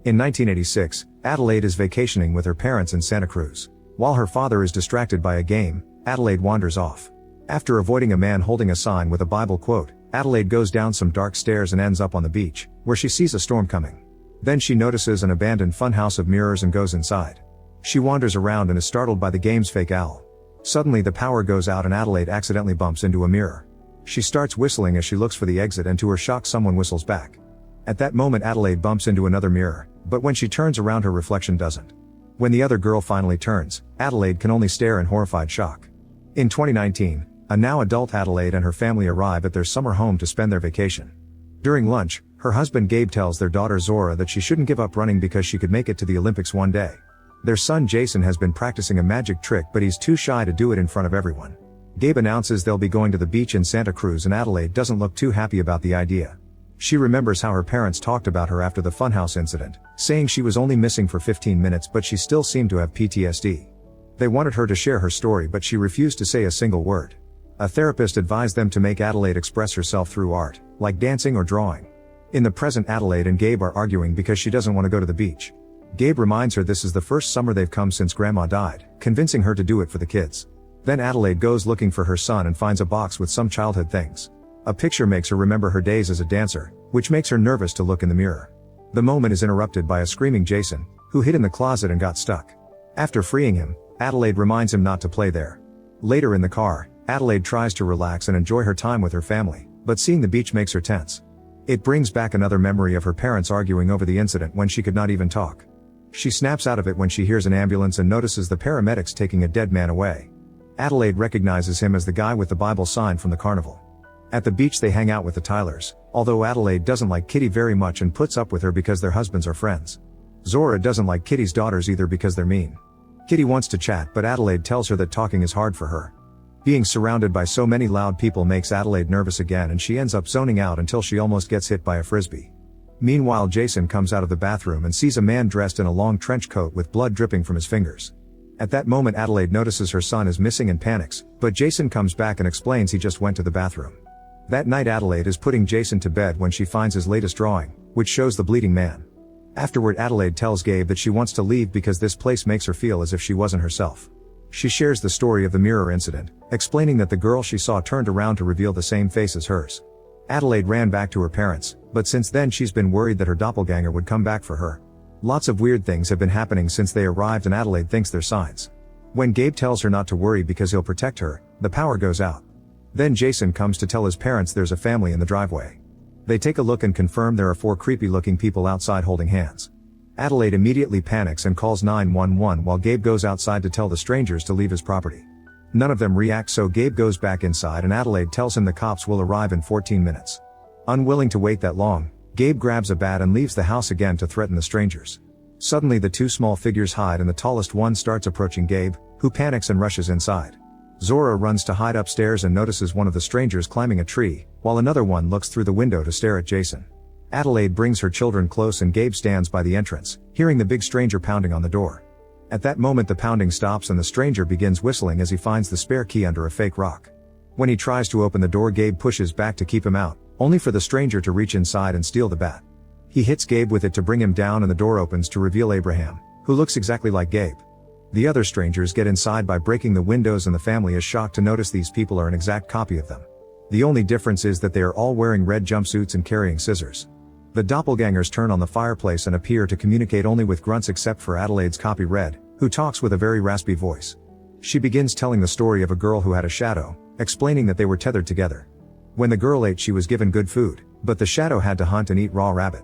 In 1986, Adelaide is vacationing with her parents in Santa Cruz. While her father is distracted by a game, Adelaide wanders off. After avoiding a man holding a sign with a Bible quote, Adelaide goes down some dark stairs and ends up on the beach, where she sees a storm coming. Then she notices an abandoned funhouse of mirrors and goes inside. She wanders around and is startled by the game's fake owl. Suddenly the power goes out and Adelaide accidentally bumps into a mirror. She starts whistling as she looks for the exit, and to her shock someone whistles back. At that moment Adelaide bumps into another mirror, but when she turns around her reflection doesn't. When the other girl finally turns, Adelaide can only stare in horrified shock. In 2019, a now adult Adelaide and her family arrive at their summer home to spend their vacation. During lunch, her husband Gabe tells their daughter Zora that she shouldn't give up running because she could make it to the Olympics one day. Their son Jason has been practicing a magic trick, but he's too shy to do it in front of everyone. Gabe announces they'll be going to the beach in Santa Cruz, and Adelaide doesn't look too happy about the idea. She remembers how her parents talked about her after the funhouse incident, saying she was only missing for 15 minutes but she still seemed to have PTSD. They wanted her to share her story but she refused to say a single word. A therapist advised them to make Adelaide express herself through art, like dancing or drawing. In the present, Adelaide and Gabe are arguing because she doesn't want to go to the beach. Gabe reminds her this is the first summer they've come since Grandma died, convincing her to do it for the kids. Then Adelaide goes looking for her son and finds a box with some childhood things. A picture makes her remember her days as a dancer, which makes her nervous to look in the mirror. The moment is interrupted by a screaming Jason, who hid in the closet and got stuck. After freeing him, Adelaide reminds him not to play there. Later in the car, Adelaide tries to relax and enjoy her time with her family, but seeing the beach makes her tense. It brings back another memory of her parents arguing over the incident when she could not even talk. She snaps out of it when she hears an ambulance and notices the paramedics taking a dead man away. Adelaide recognizes him as the guy with the Bible sign from the carnival. At the beach they hang out with the Tylers, although Adelaide doesn't like Kitty very much and puts up with her because their husbands are friends. Zora doesn't like Kitty's daughters either because they're mean. Kitty wants to chat, but Adelaide tells her that talking is hard for her. Being surrounded by so many loud people makes Adelaide nervous again, and she ends up zoning out until she almost gets hit by a frisbee. Meanwhile, Jason comes out of the bathroom and sees a man dressed in a long trench coat with blood dripping from his fingers. At that moment Adelaide notices her son is missing and panics, but Jason comes back and explains he just went to the bathroom. That night Adelaide is putting Jason to bed when she finds his latest drawing, which shows the bleeding man. Afterward Adelaide tells Gabe that she wants to leave because this place makes her feel as if she wasn't herself. She shares the story of the mirror incident, explaining that the girl she saw turned around to reveal the same face as hers. Adelaide ran back to her parents, but since then she's been worried that her doppelganger would come back for her. Lots of weird things have been happening since they arrived and Adelaide thinks they're signs. When Gabe tells her not to worry because he'll protect her, the power goes out. Then Jason comes to tell his parents there's a family in the driveway. They take a look and confirm there are 4 creepy looking people outside holding hands. Adelaide immediately panics and calls 911 while Gabe goes outside to tell the strangers to leave his property. None of them react, so Gabe goes back inside and Adelaide tells him the cops will arrive in 14 minutes. Unwilling to wait that long, Gabe grabs a bat and leaves the house again to threaten the strangers. Suddenly the 2 small figures hide and the tallest one starts approaching Gabe, who panics and rushes inside. Zora runs to hide upstairs and notices one of the strangers climbing a tree, while another one looks through the window to stare at Jason. Adelaide brings her children close and Gabe stands by the entrance, hearing the big stranger pounding on the door. At that moment the pounding stops and the stranger begins whistling as he finds the spare key under a fake rock. When he tries to open the door, Gabe pushes back to keep him out, only for the stranger to reach inside and steal the bat. He hits Gabe with it to bring him down and the door opens to reveal Abraham, who looks exactly like Gabe. The other strangers get inside by breaking the windows and the family is shocked to notice these people are an exact copy of them. The only difference is that they are all wearing red jumpsuits and carrying scissors. The doppelgangers turn on the fireplace and appear to communicate only with grunts except for Adelaide's copy Red, who talks with a very raspy voice. She begins telling the story of a girl who had a shadow, explaining that they were tethered together. When the girl ate she was given good food, but the shadow had to hunt and eat raw rabbit.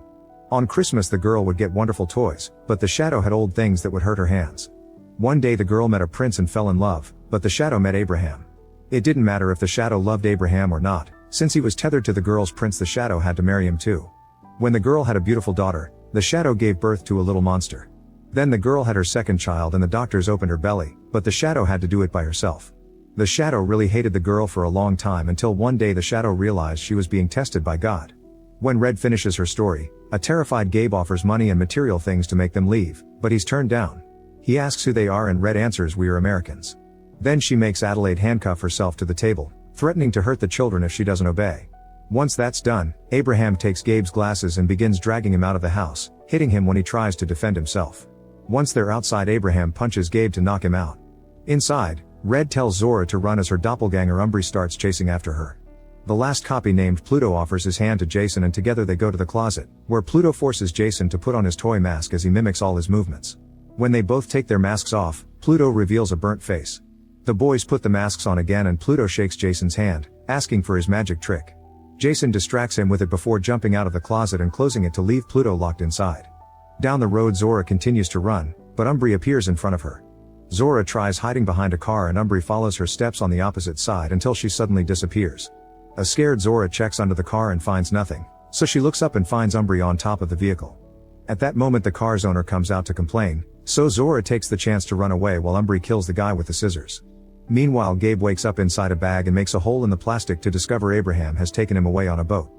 On Christmas the girl would get wonderful toys, but the shadow had old things that would hurt her hands. One day the girl met a prince and fell in love, but the shadow met Abraham. It didn't matter if the shadow loved Abraham or not, since he was tethered to the girl's prince the shadow had to marry him too. When the girl had a beautiful daughter, the shadow gave birth to a little monster. Then the girl had her second child and the doctors opened her belly, but the shadow had to do it by herself. The shadow really hated the girl for a long time until one day the shadow realized she was being tested by God. When Red finishes her story, a terrified Gabe offers money and material things to make them leave, but he's turned down. He asks who they are and Red answers we are Americans. Then she makes Adelaide handcuff herself to the table, threatening to hurt the children if she doesn't obey. Once that's done, Abraham takes Gabe's glasses and begins dragging him out of the house, hitting him when he tries to defend himself. Once they're outside, Abraham punches Gabe to knock him out. Inside, Red tells Zora to run as her doppelganger Umbri starts chasing after her. The last copy, named Pluto, offers his hand to Jason, and together they go to the closet, where Pluto forces Jason to put on his toy mask as he mimics all his movements. When they both take their masks off, Pluto reveals a burnt face. The boys put the masks on again and Pluto shakes Jason's hand, asking for his magic trick. Jason distracts him with it before jumping out of the closet and closing it to leave Pluto locked inside. Down the road, Zora continues to run, but Umbri appears in front of her. Zora tries hiding behind a car and Umbri follows her steps on the opposite side until she suddenly disappears. A scared Zora checks under the car and finds nothing, so she looks up and finds Umbri on top of the vehicle. At that moment, the car's owner comes out to complain, so Zora takes the chance to run away while Umbri kills the guy with the scissors. Meanwhile, Gabe wakes up inside a bag and makes a hole in the plastic to discover Abraham has taken him away on a boat.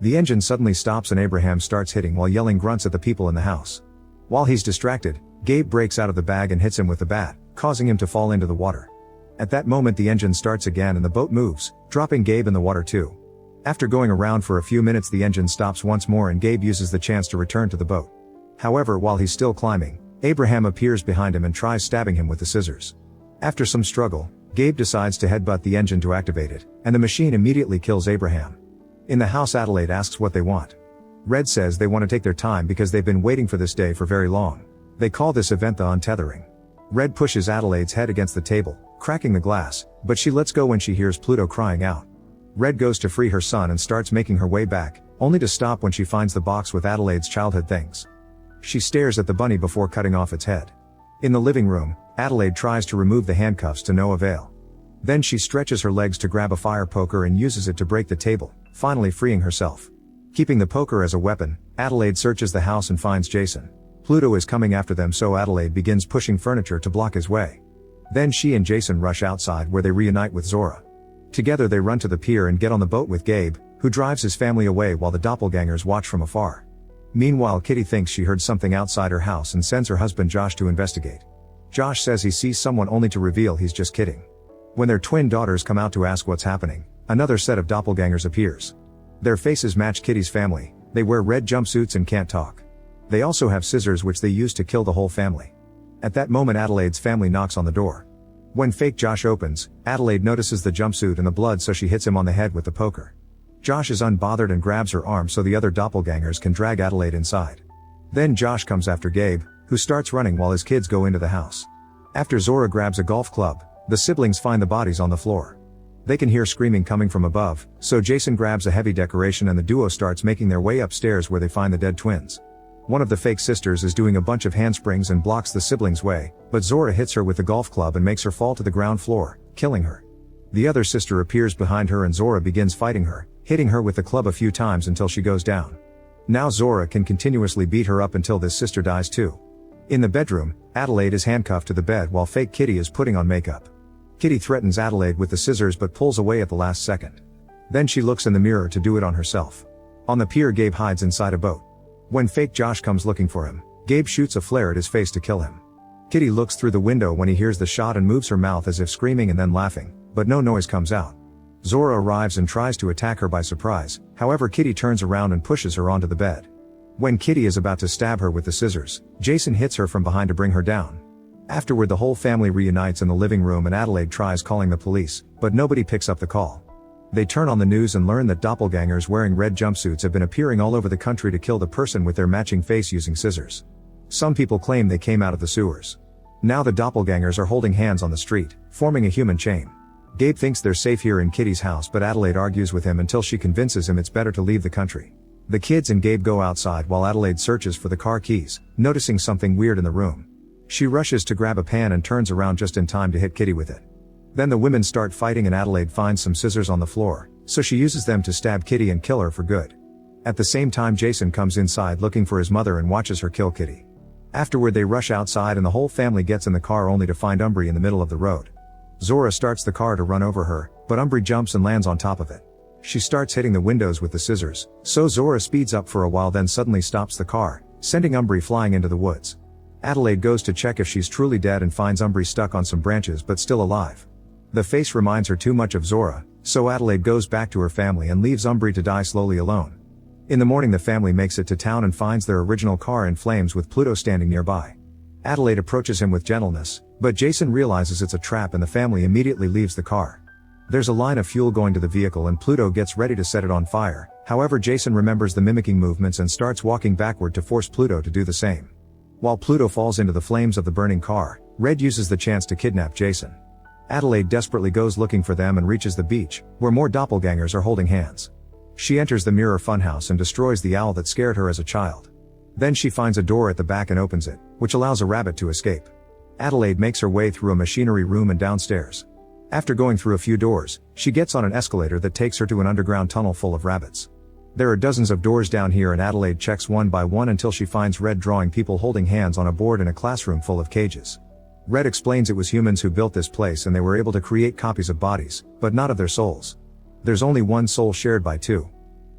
The engine suddenly stops and Abraham starts hitting while yelling grunts at the people in the house. While he's distracted, Gabe breaks out of the bag and hits him with the bat, causing him to fall into the water. At that moment, the engine starts again and the boat moves, dropping Gabe in the water too. After going around for a few minutes, the engine stops once more and Gabe uses the chance to return to the boat. However, while he's still climbing, Abraham appears behind him and tries stabbing him with the scissors. After some struggle, Gabe decides to headbutt the engine to activate it, and the machine immediately kills Abraham. In the house, Adelaide asks what they want. Red says they want to take their time because they've been waiting for this day for very long. They call this event the untethering. Red pushes Adelaide's head against the table, cracking the glass, but she lets go when she hears Pluto crying out. Red goes to free her son and starts making her way back, only to stop when she finds the box with Adelaide's childhood things. She stares at the bunny before cutting off its head. In the living room, Adelaide tries to remove the handcuffs to no avail. Then she stretches her legs to grab a fire poker and uses it to break the table, finally freeing herself. Keeping the poker as a weapon, Adelaide searches the house and finds Jason. Pluto is coming after them, so Adelaide begins pushing furniture to block his way. Then she and Jason rush outside where they reunite with Zora. Together they run to the pier and get on the boat with Gabe, who drives his family away while the doppelgangers watch from afar. Meanwhile, Kitty thinks she heard something outside her house and sends her husband Josh to investigate. Josh says he sees someone only to reveal he's just kidding. When their twin daughters come out to ask what's happening, another set of doppelgangers appears. Their faces match Kitty's family, they wear red jumpsuits and can't talk. They also have scissors which they use to kill the whole family. At that moment, Adelaide's family knocks on the door. When fake Josh opens, Adelaide notices the jumpsuit and the blood, so she hits him on the head with the poker. Josh is unbothered and grabs her arm so the other doppelgangers can drag Adelaide inside. Then Josh comes after Gabe, who starts running while his kids go into the house. After Zora grabs a golf club, the siblings find the bodies on the floor. They can hear screaming coming from above, so Jason grabs a heavy decoration and the duo starts making their way upstairs where they find the dead twins. One of the fake sisters is doing a bunch of handsprings and blocks the siblings' way, but Zora hits her with the golf club and makes her fall to the ground floor, killing her. The other sister appears behind her and Zora begins fighting her, hitting her with the club a few times until she goes down. Now Zora can continuously beat her up until this sister dies too. In the bedroom, Adelaide is handcuffed to the bed while fake Kitty is putting on makeup. Kitty threatens Adelaide with the scissors but pulls away at the last second. Then she looks in the mirror to do it on herself. On the pier, Gabe hides inside a boat. When fake Josh comes looking for him, Gabe shoots a flare at his face to kill him. Kitty looks through the window when he hears the shot and moves her mouth as if screaming and then laughing, but no noise comes out. Zora arrives and tries to attack her by surprise, however Kitty turns around and pushes her onto the bed. When Kitty is about to stab her with the scissors, Jason hits her from behind to bring her down. Afterward, the whole family reunites in the living room and Adelaide tries calling the police, but nobody picks up the call. They turn on the news and learn that doppelgangers wearing red jumpsuits have been appearing all over the country to kill the person with their matching face using scissors. Some people claim they came out of the sewers. Now the doppelgangers are holding hands on the street, forming a human chain. Gabe thinks they're safe here in Kitty's house, but Adelaide argues with him until she convinces him it's better to leave the country. The kids and Gabe go outside while Adelaide searches for the car keys, noticing something weird in the room. She rushes to grab a pan and turns around just in time to hit Kitty with it. Then the women start fighting and Adelaide finds some scissors on the floor, so she uses them to stab Kitty and kill her for good. At the same time, Jason comes inside looking for his mother and watches her kill Kitty. Afterward, they rush outside and the whole family gets in the car only to find Umbri in the middle of the road. Zora starts the car to run over her, but Umbri jumps and lands on top of it. She starts hitting the windows with the scissors, so Zora speeds up for a while, then suddenly stops the car, sending Umbri flying into the woods. Adelaide goes to check if she's truly dead and finds Umbri stuck on some branches but still alive. The face reminds her too much of Zora, so Adelaide goes back to her family and leaves Umbri to die slowly alone. In the morning the family makes it to town and finds their original car in flames with Pluto standing nearby. Adelaide approaches him with gentleness, but Jason realizes it's a trap and the family immediately leaves the car. There's a line of fuel going to the vehicle and Pluto gets ready to set it on fire, however Jason remembers the mimicking movements and starts walking backward to force Pluto to do the same. While Pluto falls into the flames of the burning car, Red uses the chance to kidnap Jason. Adelaide desperately goes looking for them and reaches the beach, where more doppelgangers are holding hands. She enters the mirror funhouse and destroys the owl that scared her as a child. Then she finds a door at the back and opens it, which allows a rabbit to escape. Adelaide makes her way through a machinery room and downstairs. After going through a few doors, she gets on an escalator that takes her to an underground tunnel full of rabbits. There are dozens of doors down here and Adelaide checks one by one until she finds Red drawing people holding hands on a board in a classroom full of cages. Red explains it was humans who built this place and they were able to create copies of bodies, but not of their souls. There's only one soul shared by two.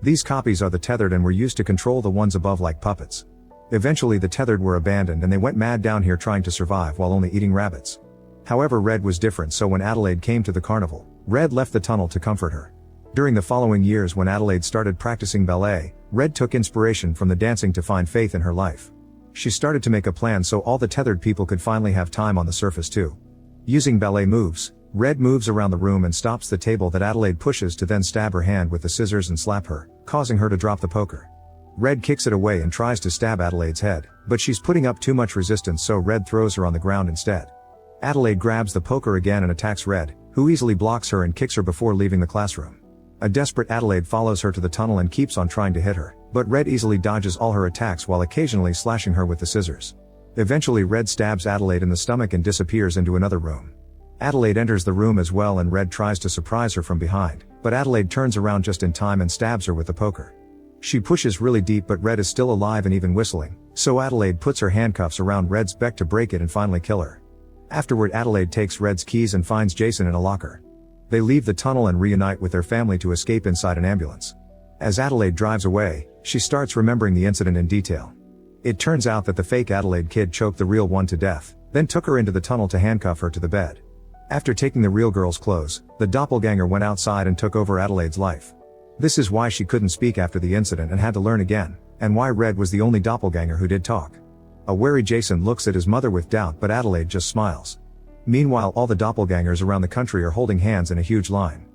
These copies are the tethered and were used to control the ones above like puppets. Eventually the tethered were abandoned and they went mad down here trying to survive while only eating rabbits. However, Red was different, so when Adelaide came to the carnival, Red left the tunnel to comfort her. During the following years when Adelaide started practicing ballet, Red took inspiration from the dancing to find faith in her life. She started to make a plan so all the tethered people could finally have time on the surface too. Using ballet moves, Red moves around the room and stops the table that Adelaide pushes to then stab her hand with the scissors and slap her, causing her to drop the poker. Red kicks it away and tries to stab Adelaide's head, but she's putting up too much resistance, so Red throws her on the ground instead. Adelaide grabs the poker again and attacks Red, who easily blocks her and kicks her before leaving the classroom. A desperate Adelaide follows her to the tunnel and keeps on trying to hit her, but Red easily dodges all her attacks while occasionally slashing her with the scissors. Eventually Red stabs Adelaide in the stomach and disappears into another room. Adelaide enters the room as well and Red tries to surprise her from behind, but Adelaide turns around just in time and stabs her with the poker. She pushes really deep but Red is still alive and even whistling, so Adelaide puts her handcuffs around Red's neck to break it and finally kill her. Afterward Adelaide takes Red's keys and finds Jason in a locker. They leave the tunnel and reunite with their family to escape inside an ambulance. As Adelaide drives away, she starts remembering the incident in detail. It turns out that the fake Adelaide kid choked the real one to death, then took her into the tunnel to handcuff her to the bed. After taking the real girl's clothes, the doppelganger went outside and took over Adelaide's life. This is why she couldn't speak after the incident and had to learn again, and why Red was the only doppelganger who did talk. A wary Jason looks at his mother with doubt, but Adelaide just smiles. Meanwhile, all the doppelgangers around the country are holding hands in a huge line.